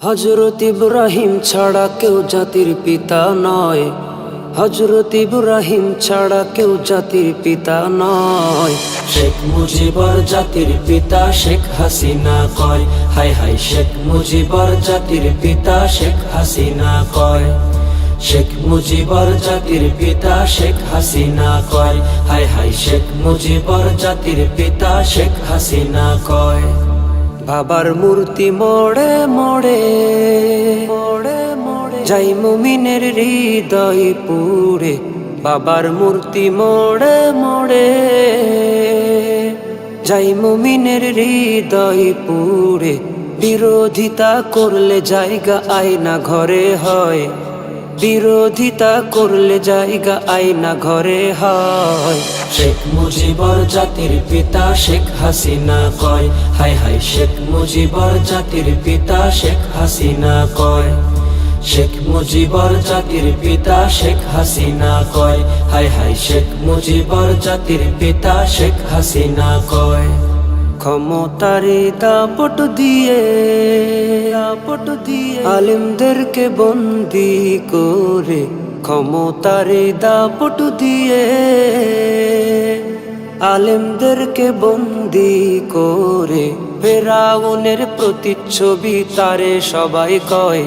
হযরত ইব্রাহিম ছাড়া কেউ জাতির পিতা নয়। হযরত ইব্রাহিম ছাড়া কেউ জাতির পিতা নয়। শেখ মুজিবর জাতির পিতা শেখ হাসিনা কয়, হায় হায় শেখ মুজিবর জাতির পিতা শেখ হাসিনা কয়। শেখ মুজিবর জাতির পিতা শেখ হাসিনা কয়, হায় হায় শেখ মুজিবর জাতির পিতা শেখ হাসিনা কয়। বাবার মূর্তি মোড়ে মোড়ে মোড়ে মোড়ে যাই মুমিনের হৃদয় পুড়ে। বাবার মূর্তি মোড়ে মোড়ে যাই মুমিনের হৃদয় পুড়ে। বিরোধিতা করলে জায়গা আয়না ঘরে হয়। বিরোধিতা করলে জায়গা আয়না ঘরে হয়। শেখ মুজিবর জাতির পিতা শেখ হাসিনা কয়, হায় হায় শেখ মুজিবর জাতির পিতা শেখ হাসিনা কয়। শেখ মুজিবর জাতির পিতা শেখ হাসিনা কয়, হায় হায় শেখ মুজিবর জাতির পিতা শেখ হাসিনা কয়। ক্ষমতারে দাপট দিয়ে আলেমদেরকে বন্দি করে। ক্ষমতারে দাপট দিয়ে আলেমদেরকে বন্দি করে। ফেরাউনের প্রতিচ্ছবি তারে সবাই কয়।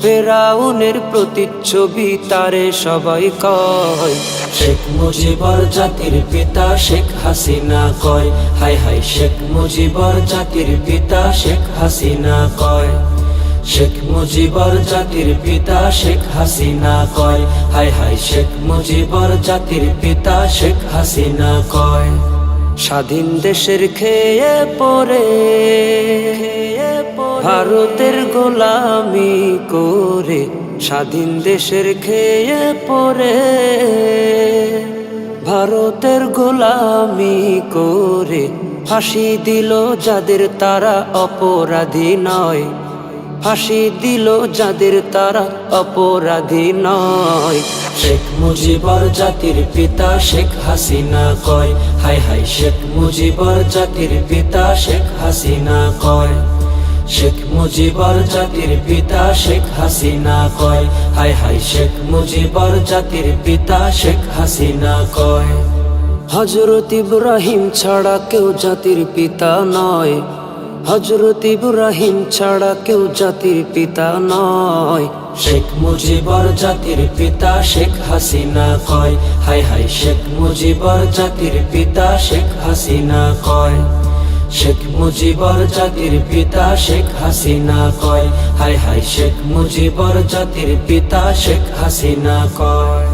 ফেরাউনের প্রতিচ্ছবি তারে সবাই কয়। শেখ মুজিবর জাতির পিতা শেখ হাসিনা কয়, হায় হায় শেখ মুজিবর জাতির পিতা শেখ হাসিনা কয়। শেখ মুজিবর জাতির পিতা শেখ হাসিনা কয়, হায় হায় শেখ মুজিবর জাতির পিতা শেখ হাসিনা কয়। স্বাধীন দেশের খেয়ে পরে ভারতের গোলামি করে। স্বাধীন দেশের খেয়ে পরে ভারতের গোলামি করে। ফাঁসি দিল যাদের তারা অপরাধী নয়। ফাঁসি দিল যাদের তারা অপরাধী নয়। শেখ মুজিবর জাতির পিতা শেখ হাসিনা কয়, হায় হায় শেখ মুজিবর জাতির পিতা শেখ হাসিনা কয়। শেখ মুজিবর জাতির পিতা শেখ হাসিনা কয়, হায় হায় শেখ মুজিবর জাতির পিতা শেখ হাসিনা কয়। হযরত ইব্রাহিম ছাড়া কেউ জাতির পিতা নয়। হযরত ইব্রাহিম ছাড়া কেউ জাতির পিতা নয়। শেখ মুজিবর জাতির পিতা শেখ হাসিনা কয়, হায় হায় শেখ মুজিবর জাতির পিতা শেখ হাসিনা কয়। শেখ মুজিবর জাতির পিতা শেখ হাসিনা কয়, হায় হায় শেখ মুজিবর জাতির পিতা শেখ হাসিনা কয়।